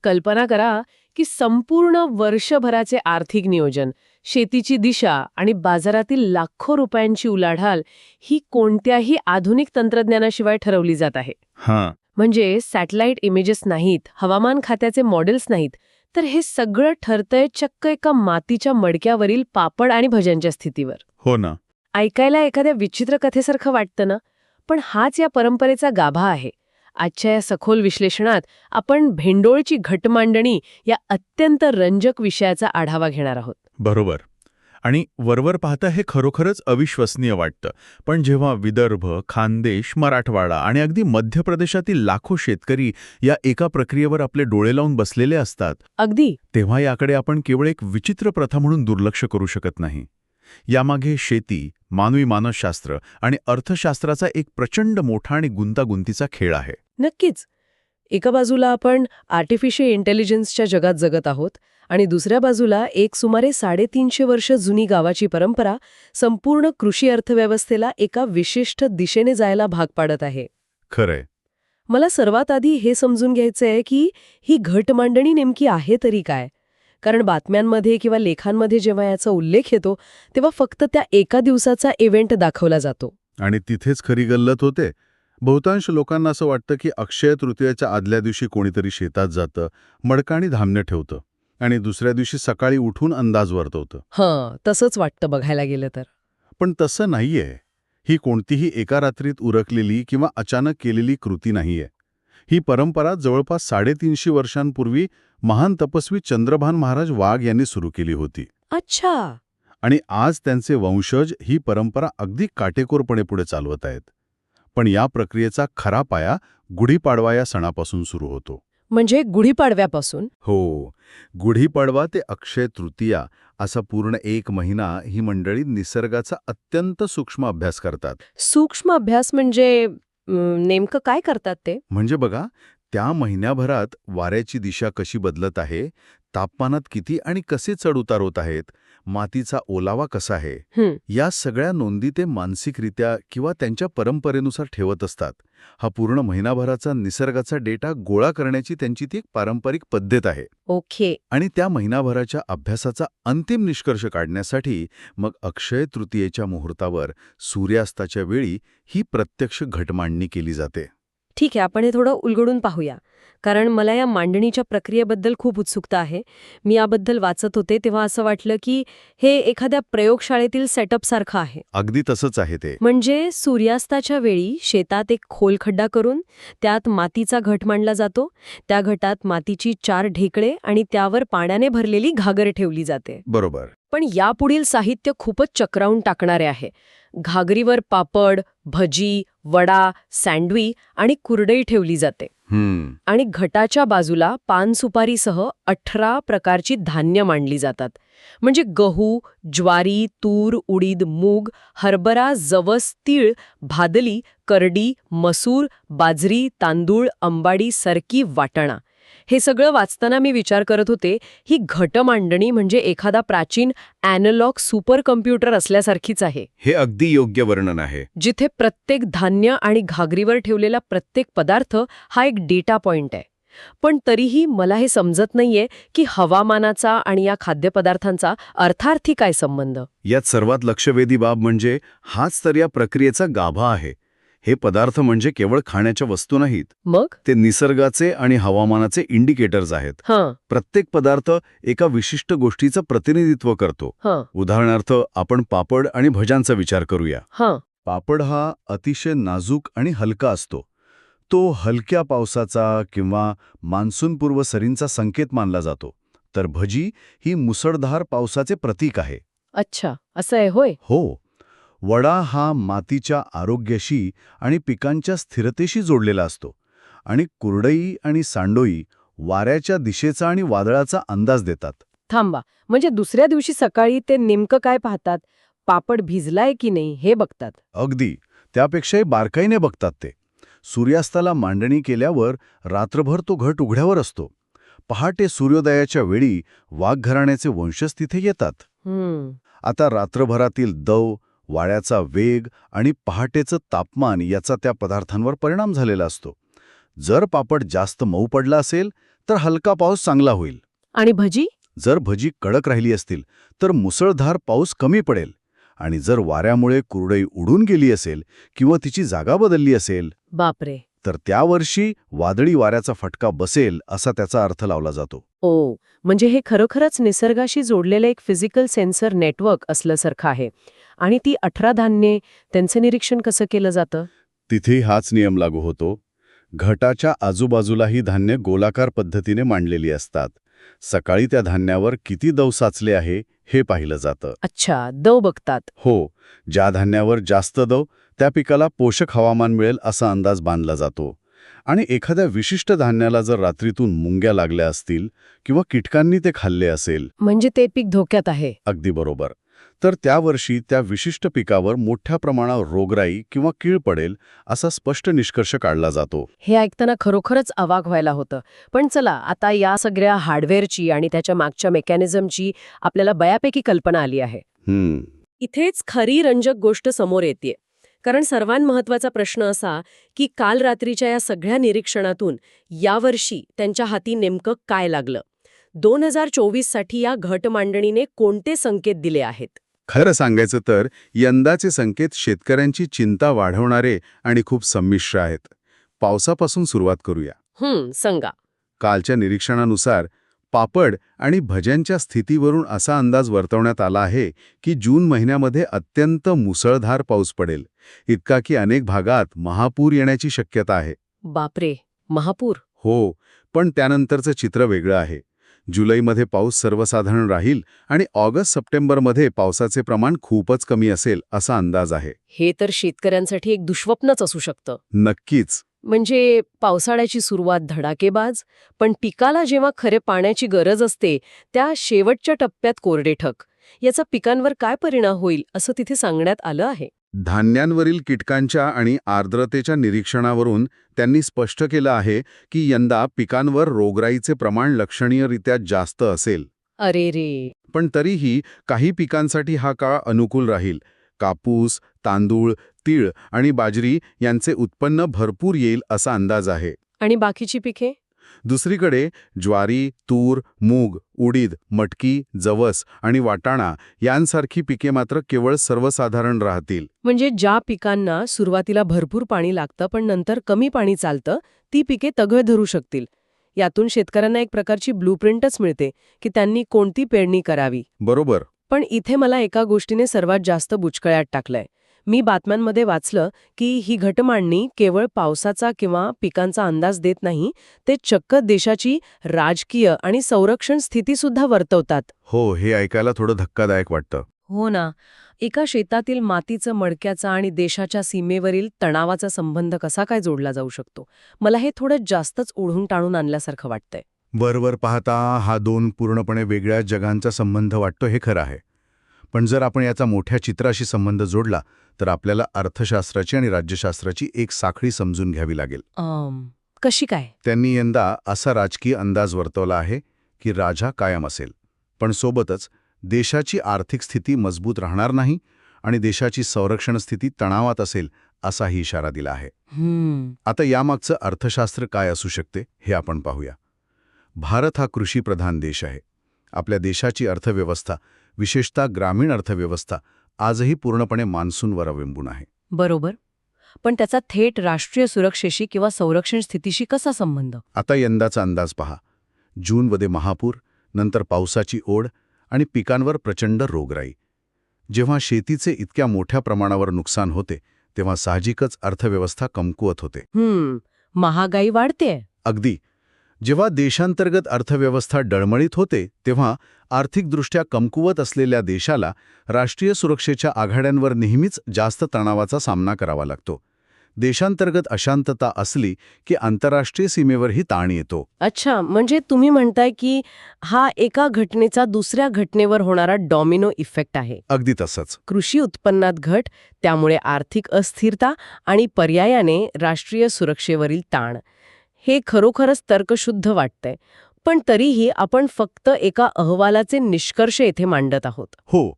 कल्पना करा की संपूर्ण वर्षभराचे आर्थिक नियोजन, शेतीची दिशा आणि बाजारातील लाखो रुपयांची उलाढाल ही कोणत्याही आधुनिक तंत्रज्ञानाशिवाय ठरवली जात आहे. हां. म्हणजे सॅटेलाइट इमेजेस नाहीत, हवामान खात्याचे मॉडेल्स नाहीत, तर हे सगळं ठरतंय चक्क एका मातीच्या मडक्यावरील पापड आणि भज्यांच्या स्थितीवर. हो ना. ऐकायला एखाद्या विचित्र कथेसारखं वाटतं ना, पण हाच या परंपरेचा गाभा आहे. आजच्या या सखोल विश्लेषणात आपण भेंडोळची घटमांडणी या अत्यंत रंजक विषयाचा आढावा घेणार आहोत. बरोबर. आणि वरवर पाहता हे खरोखरच अविश्वसनीय वाटतं. पण जेव्हा विदर्भ, खानदेश, मराठवाडा आणि अगदी मध्य प्रदेशातील लाखो शेतकरी या एका प्रक्रियेवर आपले डोळे लावून बसलेले असतात, अगदी. तेव्हा याकडे आपण केवळ एक विचित्र प्रथा म्हणून दुर्लक्ष करू शकत नाही. यामागे शेती, मानवी मानसशास्त्र आणि अर्थशास्त्राचा एक प्रचंड मोठा आणि गुंतागुंतीचा खेळ आहे. नक्कीच. एका बाजूला आपण आर्टिफिशियल इंटेलिजन्सच्या जगात जगत आहोत आणि दुसऱ्या बाजूला एक सुमारे 350 वर्ष जुनी गावाची परंपरा संपूर्ण कृषी अर्थव्यवस्थेला एका विशिष्ट दिशेने जायला भाग पाडत आहे. खरंय. मला सर्वात आधी हे समजून घ्यायचंय की ही घटमांडणी नेमकी आहे तरी काय. कारण बातम्यांमध्ये किंवा लेखांमध्ये जेव्हा याचा उल्लेख येतो तेव्हा फक्त त्या एका दिवसाचा इव्हेंट दाखवला जातो. आणि तिथेच खरी गल्लत होते. बहुतांश लोकांना असं वाटतं की अक्षय तृतीयेच्या आदल्या दिवशी कोणीतरी शेतात जातं, मडकं आणि धान्य ठेवतं आणि दुसऱ्या दिवशी सकाळी उठून अंदाज वर्तवतं. तसंच वाटतं बघायला गेलं तर. पण तसं नाहीये. ही कोणतीही एका रात्रीत उरकलेली किंवा अचानक केलेली कृती नाहीये. ही परंपरा जवळपास 350 वर्षांपूर्वी महान तपस्वी चंद्रभान महाराज वाघ यांनी सुरू केली होती. अच्छा. आणि आज त्यांचे वंशज ही परंपरा अगदी काटेकोरपणे पुढे चालवत आहेत. पण या प्रक्रियेचा खरा पाया गुढीपाडवा या सणापासून सुरू होतो. म्हणजे गुढीपाडव्यापासून? हो. गुढीपाडवा ते अक्षय तृतीया असा पूर्ण 1 महिना ही मंडळी निसर्गाचा अत्यंत सूक्ष्म अभ्यास करतात. सूक्ष्म अभ्यास म्हणजे नेमकं काय करतात ते? म्हणजे बघा, त्या महिन्याभरात वाऱ्याची दिशा कशी बदलत आहे, तापमानात किती आणि कसे चढ-उतार होत आहेत, मातीचा ओलावा कसा आहे, या सगळ्या नोंदी ते मानसिकरित्या किंवा त्यांच्या परंपरेनुसार ठेवत असतात. हा पूर्ण महिनाभराचा निसर्गाचा डेटा गोळा करण्याची त्यांची ती एक पारंपरिक पद्धत आहे. ओके. आणि त्या महिनाभराच्या अभ्यासाचा अंतिम निष्कर्ष काढण्यासाठी मग अक्षय तृतीयेच्या मुहूर्तावर सूर्यास्ताच्या वेळी ही प्रत्यक्ष घटमांडणी केली जाते. ठीक आहे, आपण हे थोडं उलगडून पाहूया. कारण मला या मांडणीच्या प्रक्रियेबद्दल खूप उत्सुकता आहे. मी याबद्दल वाचत होते तेव्हा असं वाटलं की हे एखाद्या प्रयोगशाळेतील सेटअप सारखं आहे. अगदी तसंच आहे ते. म्हणजे सूर्यास्ताच्या वेळी शेतात एक खोल खड्डा करून त्यात मातीचा घट मांडला जातो. त्या घटात मातीची 4 ढेकळे आणि त्यावर पाण्याने भरलेली घागर ठेवली जाते. बरोबर. पण यापुढील साहित्य खूपच चक्रावून टाकणारे आहे. घागरीवर पापड, भजी, वडा, सँडवी आणि कुरडई ठेवली जाते. आणि घटाच्या बाजूला पान सुपारीसह 18 प्रकारची धान्य मांडली जातात. म्हणजे गहू, ज्वारी, तूर, उडीद, मूग, हरभरा, जवस, तीळ, भादली, करडी, मसूर, बाजरी, तांदूळ, अंबाडी, सरकी, वाटाणा. हे सगळं वाचताना मी विचार करत होते, ही घटमांडणी म्हणजे एखादा प्राचीन ॲनालॉग सुपर कम्प्युटर असल्यासारखीच आहे. हे अगदी योग्य वर्णन आहे. जिथे प्रत्येक धान्य आणि घागरीवर ठेवलेला प्रत्येक पदार्थ हा एक डेटा पॉइंट आहे. पण तरीही मला हे समजत नाहीये की हवामानाचा आणि या खाद्यपदार्थांचा अर्थार्थी काय संबंध. यात सर्वात लक्षवेधी बाब म्हणजे हाच तर या प्रक्रियेचा गाभा आहे. हे पदार्थ म्हणजे केवळ खाण्याच्या वस्तू नाहीत. मग ते निसर्गाचे आणि हवामानाचे इंडिकेटर्स आहेत. प्रत्येक पदार्थ एका विशिष्ट गोष्टीचं प्रतिनिधित्व करतो. उदाहरणार्थ आपण पापड आणि भज्यांचा विचार करूया. पापड हा अतिशय नाजूक आणि हलका असतो. तो हलक्या पावसाचा किंवा मान्सूनपूर्व सरींचा संकेत मानला जातो. तर भजी ही मुसळधार पावसाचे प्रतीक आहे. अच्छा, असं आहे होय. हो. वडा हा मातीच्या आरोग्याशी आणि पिकांच्या स्थिरतेशी जोडलेला असतो. आणि कुरडई आणि सांडोई वाऱ्याच्या दिशेचा आणि वादळाचा अंदाज देतात. थांबा, म्हणजे दुसऱ्या दिवशी सकाळी ते नेमकं काय पाहतात? पापड भिजलाय की नाही हे बघतात. अगदी. त्यापेक्षाही बारकाईने बघतात ते. सूर्यास्ताला मांडणी केल्यावर रात्रभर तो घट उघड्यावर असतो. पहाटे सूर्योदयाच्या वेळी वाघ घराण्याचे वंशज तिथे येतात. आता रात्रभरातील दव, वाऱ्याचा वेग आणि पहाटेचं तापमान याचा त्या पदार्थांवर परिणाम झालेला असतो. जर पापड जास्त मऊ पडला असेल तर हलका पाऊस चांगला होईल. आणि भजी? जर भजी कडक राहिली असतील तर मुसळधार पाऊस कमी पडेल. आणि जर वाऱ्यामुळे कुरडई उडून गेली असेल किंवा तिची जागा बदलली असेल बापरे. तर त्या वर्षी वादळी वाऱ्याचा फटका बसेल असा त्याचा अर्थ लावला जातो. ओ, म्हणजे हे खरोखरच निसर्गाशी जोडलेलं एक फिजिकल सेन्सर नेटवर्क असल्यासारखं आहे. आणि ती 18 धान्ये, त्यांचं निरीक्षण कसं केलं जातं? तिथे हाच नियम लागू होतो. घटाच्या आजूबाजूला ही धान्य गोलाकार पद्धतीने मांडलेली असतात. सकाळी त्या धान्यावर किती दव साचले आहे हे पाहिलं जातं. अच्छा, दव बघतात. हो, ज्या धान्यावर जास्त दव त्या पिकाला पोषक हवामान मिळेल असा अंदाज बांधला जातो. आणि एखाद्या विशिष्ट धान्याला जर रात्रीतून मुंग्या लागल्या असतील किंवा कीटकांनी ते खाल्ले असेल, म्हणजे ते पीक धोक्यात आहे. अगदी बरोबर, तर त्या वर्षी त्या विशिष्ट पिकावर मोठ्या प्रमाणावर रोगराई किंवा कीड पडेल असा स्पष्ट निष्कर्ष काढला जातो. हे ऐकताना खरोखरच अवाक व्हायला होतं. पण चला, आता या सगळ्या हार्डवेअरची आणि त्याच्या मागच्या मेकॅनिझमची आपल्याला बऱ्यापैकी कल्पना आली आहे. इथेच खरी रंजक गोष्ट समोर येते. कारण सर्वात महत्वाचा प्रश्न असा की काल रात्रीच्या या सगळ्या निरीक्षणातून यावर्षी त्यांच्या हाती नेमकं काय लागलं? 2024 साठी या घट मांडणीने कोणते संकेत दिले आहेत? खरं सांगायचं तर यंदाचे संकेत शेतकऱ्यांची चिंता वाढवणारे आणि खूप संमिश्र आहेत. पावसापासून सुरुवात करूया. सांगा. कालच्या निरीक्षणानुसार पापड आणि भज्यांच्या स्थितीवरून असा अंदाज वर्तवण्यात आला आहे की जून महिन्यामध्ये अत्यंत मुसळधार पाऊस पडेल, इतका की अनेक भागात महापूर येण्याची शक्यता आहे. बापरे, महापूर? हो, पण त्यानंतरचं चित्र वेगळं आहे. जुलैमध्ये पाऊस सर्वसाधारण राहील आणि ऑगस्ट-सप्टेंबरमध्ये पावसाचे प्रमाण खूपच कमी असेल असा अंदाज आहे. हे तर शेतकऱ्यांसाठी एक दुःस्वप्नच असू शकतं. नक्कीच. म्हणजे पावसाळ्याची सुरुवात धडाकेबाज, पण पिकाला जेव्हा खरे पाण्याची गरज असते त्या शेवटच्या टप्प्यात कोरडेठक. याचा पिकांवर काय परिणाम होईल असं तिथे सांगण्यात आलं आहे. धान्यांवरील कीटकांच्या आणि आर्द्रतेच्या निरीक्षणावरून त्यांनी स्पष्ट केलं आहे की यंदा पिकांवर रोगराईचे प्रमाण लक्षणीयरित्या जास्त असेल. अरे रे. पण तरीही काही पिकांसाठी हा काळ अनुकूल राहील. कापूस, तांदूळ, तीळ आणि बाजरी यांचे उत्पन्न भरपूर येईल असा अंदाज आहे. आणि बाकीची पिके? दुसरीकडे ज्वारी, तूर, मूग, उडीद, मटकी, जवस आणि वाटाणा यांसारखी पिके मात्र केवळ सर्वसाधारण राहतील. म्हणजे ज्या पिकांना सुरुवातीला भरपूर पाणी लागतं पण नंतर कमी पाणी चालतं, ती पिके तगड धरू शकतील. यातून शेतकऱ्यांना एक प्रकारची ब्लूप्रिंटच मिळते की त्यांनी कोणती पेरणी करावी. बरोबर. पण इथे मला एका गोष्टीने सर्वात जास्त बुचकळ्यात टाकलंय. मी बातम्यांमध्ये वाचलं की ही घटमांडणी केवळ पावसाचा किंवा पिकांचा अंदाज देत नाही, ते चक्क देशाची राजकीय आणि संरक्षण स्थितीसुद्धा वर्तवतात. हो, हे ऐकायला थोडं धक्कादायक वाटतं. हो ना. एका शेतातील मातीचं मडक्याचा आणि देशाच्या सीमेवरील तणावाचा संबंध कसा काय जोडला जाऊ शकतो? मला हे थोडं जास्तच ओढून टाळून आणल्यासारखं वाटतंय. वरवर पाहता हा दोन पूर्णपणे वेगळ्या जगांचा संबंध वाटतो हे खरं आहे. पण जर आपण याचा मोठ्या चित्राशी संबंध जोडला तर आपल्याला अर्थशास्त्राची आणि राज्यशास्त्राची एक साखळी समजून घ्यावी लागेल. कशी काय? त्यांनी यंदा असा राजकीय अंदाज वर्तवला आहे की राजा कायम असेल, पण सोबतच देशाची आर्थिक स्थिती मजबूत राहणार नाही आणि देशाची संरक्षण स्थिती तणावात असेल असाही इशारा दिला आहे. आता यामागचं अर्थशास्त्र काय असू शकते हे आपण पाहूया. भारत हा कृषीप्रधान देश आहे. आपल्या देशाची अर्थव्यवस्था, विशेषतः ग्रामीण अर्थव्यवस्था, आजही पूर्णपणे मान्सूनवर अवलंबून आहे. बरोबर. पण त्याचा थेट राष्ट्रीय सुरक्षेशी किंवा संरक्षण स्थितीशी कसा संबंध? आता यंदाचा अंदाज पहा. जूनमध्ये महापूर, नंतर पावसाची ओढ आणि पिकांवर प्रचंड रोगराई. जेव्हा शेतीचे इतक्या मोठ्या प्रमाणावर नुकसान होते तेव्हा साहजिकच अर्थव्यवस्था कमकुवत होते. महागाई वाढते. अगदी. जेव्हा देशांतर्गत अर्थव्यवस्था डळमळीत होते तेव्हा आर्थिकदृष्ट्या कमकुवत असलेल्या देशाला राष्ट्रीय सुरक्षेच्या आघाड्यांवर नेहमीच जास्त तणावाचा सामना करावा लागतो. देशांतर्गत अशांतता असली की आंतरराष्ट्रीय सीमेवरही ताण येतो. अच्छा, म्हणजे तुम्ही म्हणताय की हा एका घटनेचा दुसऱ्या घटनेवर होणारा डॉमिनो इफेक्ट आहे. अगदी तसंच. कृषी उत्पन्नात घट, त्यामुळे आर्थिक अस्थिरता आणि पर्यायाने राष्ट्रीय सुरक्षेवरील ताण. हे खरोखरच तर्कशुद्ध वाटतंय. पण तरीही आपण फक्त एका अहवालाचे निष्कर्ष येथे मांडत आहोत. हो,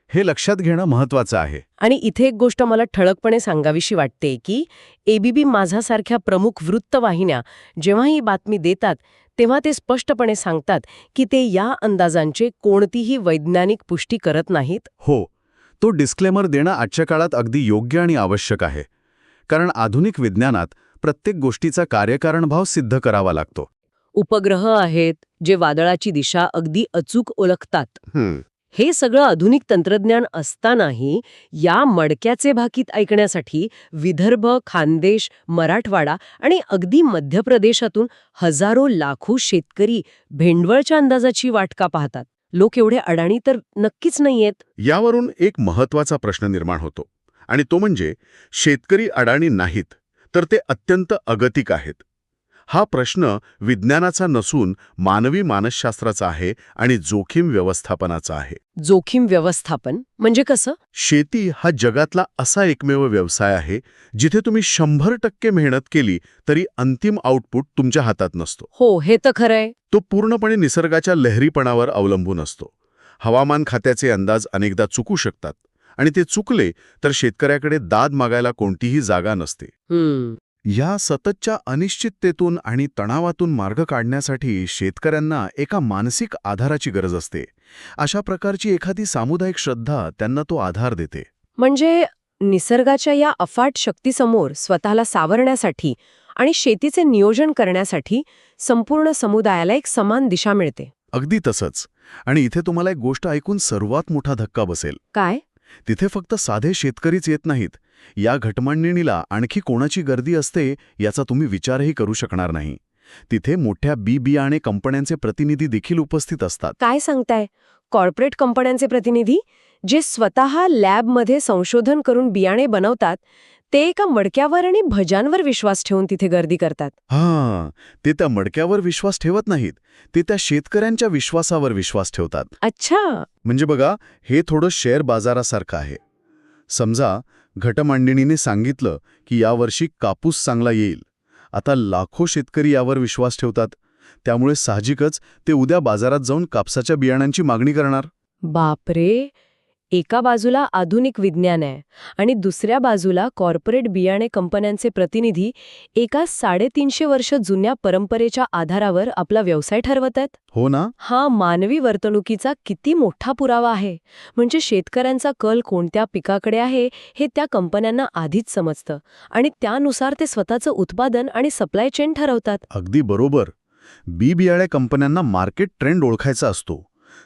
हे लक्षात घेणं महत्वाचं आहे. आणि इथे एक गोष्ट मला ठळकपणे सांगावीशी वाटते की एबीपी माझासारख्या प्रमुख वृत्तवाहिन्या जेव्हा ही बातमी देतात तेव्हा ते स्पष्टपणे सांगतात की ते या अंदाजांचे कोणतीही वैज्ञानिक पुष्टी करत नाहीत. हो, तो डिस्क्लेमर देणं आजच्या काळात अगदी योग्य आणि आवश्यक आहे. कारण आधुनिक विज्ञानात प्रत्येक गोष्टीचा कार्यकारणभाव सिद्ध करावा लागतो. उपग्रह आहेत जे वादळाची दिशा अगदी अचूक ओळखतात. हे सगळं आधुनिक तंत्रज्ञान असतानाही या मडक्याचे भाकीत ऐकण्यासाठी विदर्भ, खानदेश, मराठवाडा आणि अगदी मध्य प्रदेशातून हजारो लाखो शेतकरी भेंडवळच्या अंदाजाची वाट का पाहतात? लोक एवढे अडाणी तर नक्कीच नाहीयेत. यावरून एक महत्वाचा प्रश्न निर्माण होतो, आणि तो म्हणजे शेतकरी अडाणी नाहीत, तर ते अत्यंत अगतिक आहेत. हा प्रश्न विज्ञानाचा नसून मानवी मानसशास्त्राचा आहे आणि जोखीम व्यवस्थापनाचा आहे. जोखीम व्यवस्थापन म्हणजे कसं? शेती हा जगातला असा एकमेव व्यवसाय आहे जिथे तुम्ही 100% मेहनत केली तरी अंतिम आउटपुट तुमच्या हातात नसतो. हो, हे तर खरंय. तो पूर्णपणे निसर्गाच्या लहरीपणावर अवलंबून असतो. हवामान खात्याचे अंदाज अनेकदा चुकू शकतात, आणि ते चुकले तर शेतकऱ्याकडे दाद मागायला कोणतीही जागा नसते. या सततच्या अनिश्चिततेतून आणि तणावातून मार्ग काढण्यासाठी शेतकऱ्यांना एका मानसिक आधाराची गरज असते. अशा प्रकारची एखादी सामुदायिक श्रद्धा त्यांना तो आधार देते. म्हणजे निसर्गाच्या या अफाट शक्तीसमोर स्वतःला सावरण्यासाठी आणि शेतीचे नियोजन करण्यासाठी संपूर्ण समुदायाला एक समान दिशा मिळते. अगदी तसंच. आणि इथे तुम्हाला एक गोष्ट ऐकून सर्वात मोठा धक्का बसेल. काय? तिथे फक्त साधे शेतकरीच येत नाहीत. या घटमांडणीला आणखी कोणाची गर्दी असते याचा तुम्ही विचारही करू शकणार नाही. तिथे मोठ्या बियाणे कंपन्यांचे प्रतिनिधी देखील उपस्थित असतात. काय सांगताय? कॉर्पोरेट कंपन्यांचे प्रतिनिधी जे स्वतः लॅबमध्ये संशोधन करून बियाणे बनवतात, ते एका मडक्यावर आणि भजांवर विश्वास ठेवून तिथे गर्दी करतात. हां, ते त्या मडक्यावर विश्वास ठेवत नाहीत, ते त्या शेतकऱ्यांच्या विश्वासावर विश्वास ठेवतात. अच्छा. म्हणजे बघा, हे थोडं शेअर बाजारासारखं आहे. समजा घटमांडणीने सांगितलं की यावर्षी कापूस चांगला येईल. आता लाखो शेतकरी यावर विश्वास ठेवतात, त्यामुळे साहजिकच ते उद्या बाजारात जाऊन कापसाच्या बियाणांची मागणी करणार. बापरे. एका बाजूला आधुनिक विज्ञान आहे आणि दुसऱ्या बाजूला कॉर्पोरेट बियाणे कंपन्यांचे प्रतिनिधी एका 350 वर्ष जुन्या परंपरेच्या आधारावर आपला व्यवसाय ठरवत आहेत. हो ना. हा मानवी वर्तणुकीचा किती मोठा पुरावा आहे. म्हणजे शेतकऱ्यांचा कल कोणत्या पिकाकडे आहे हे त्या कंपन्यांना आधीच समजतं आणि त्यानुसार ते स्वतःचं उत्पादन आणि सप्लाय चेन ठरवतात. अगदी बरोबर. बियाणे कंपन्यांना मार्केट ट्रेंड ओळखायचा असतो.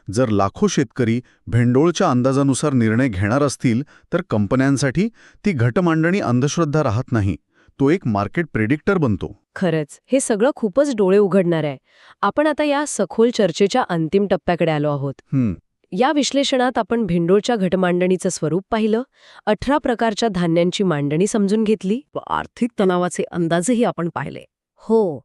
जर लाखो शेतकरी भेंडोळच्या अंदाजानुसार निर्णय घेणार असतील तर कंपन्यांसाठी ती घटमांडणी अंधश्रद्धा राहत नाही, तो एक मार्केट प्रेडिक्टर बनतो. खरंच हे सगळं खूपच डोळे उघडणार आहे. आपण आता या सखोल चर्चेच्या अंतिम टप्प्याकडे आलो आहोत. या विश्लेषणात आपण भेंडोळच्या घटमांडणीचं स्वरूप पाहिलं, 18 प्रकारच्या धान्यांची मांडणी समजून घेतली व आर्थिक तणावाचे अंदाजही आपण पाहिले. हो,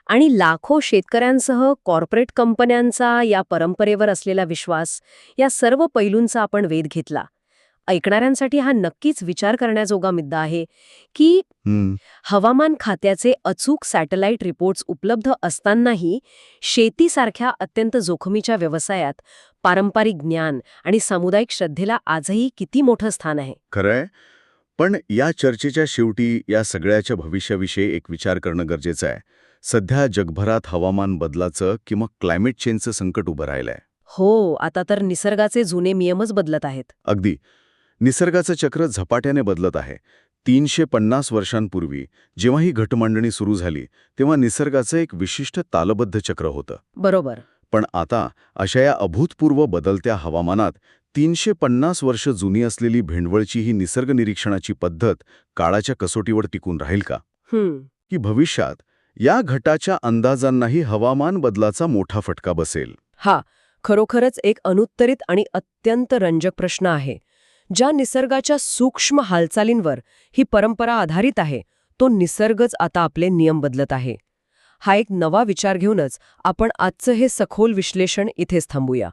आणि लाखो शेतकऱ्यांसह कॉर्पोरेट कंपन्यांचा या परंपरेवर असलेला विश्वास, या सर्व पैलूंचा आपण वेध घेतला. ऐकणाऱ्यांसाठी हा नक्कीच विचार करण्याजोगा मुद्दा आहे की हवामान खात्याचे अचूक सॅटेलाइट रिपोर्ट्स उपलब्ध असतानाही शेतीसारख्या अत्यंत जोखमीच्या व्यवसायात पारंपरिक ज्ञान आणि सामुदायिक श्रद्धेला आजही किती मोठं स्थान आहे. खरंय. पण या चर्चेच्या शेवटी या सगळ्याच्या भविष्याविषयी एक विचार करणं गरजेचं आहे. सध्या जगभरात हवामान बदलाचं किंवा क्लायमेट चेंजचं संकट उभं राहिलंय. हो, आता तर निसर्गाचे जुने नियमच बदलत आहेत. अगदी. निसर्गाचं चक्र झपाट्याने बदलत आहे. 350 वर्षांपूर्वी जेव्हा ही घटमांडणी सुरू झाली तेव्हा निसर्गाचं एक विशिष्ट तालबद्ध चक्र होतं. बरोबर. पण आता अशा या अभूतपूर्व बदलत्या हवामानात 350 वर्ष जुनी असलेली भेंडवळची ही निसर्ग निरीक्षणाची पद्धत काळाच्या कसोटीवर टिकून राहील का? की भविष्यात या घटाच्या अंदाजांनाही हवामान बदलाचा मोठा फटका बसेल? हा खरोखरच एक अनुत्तरित आणि अत्यंत रंजक प्रश्न आहे. ज्या निसर्गाच्या सूक्ष्म हालचालींवर ही परंपरा आधारित आहे, तो निसर्गच आता आपले नियम बदलत आहे. हा एक नवा विचार घेऊनच आपण आजचं हे सखोल विश्लेषण इथेच थांबूया.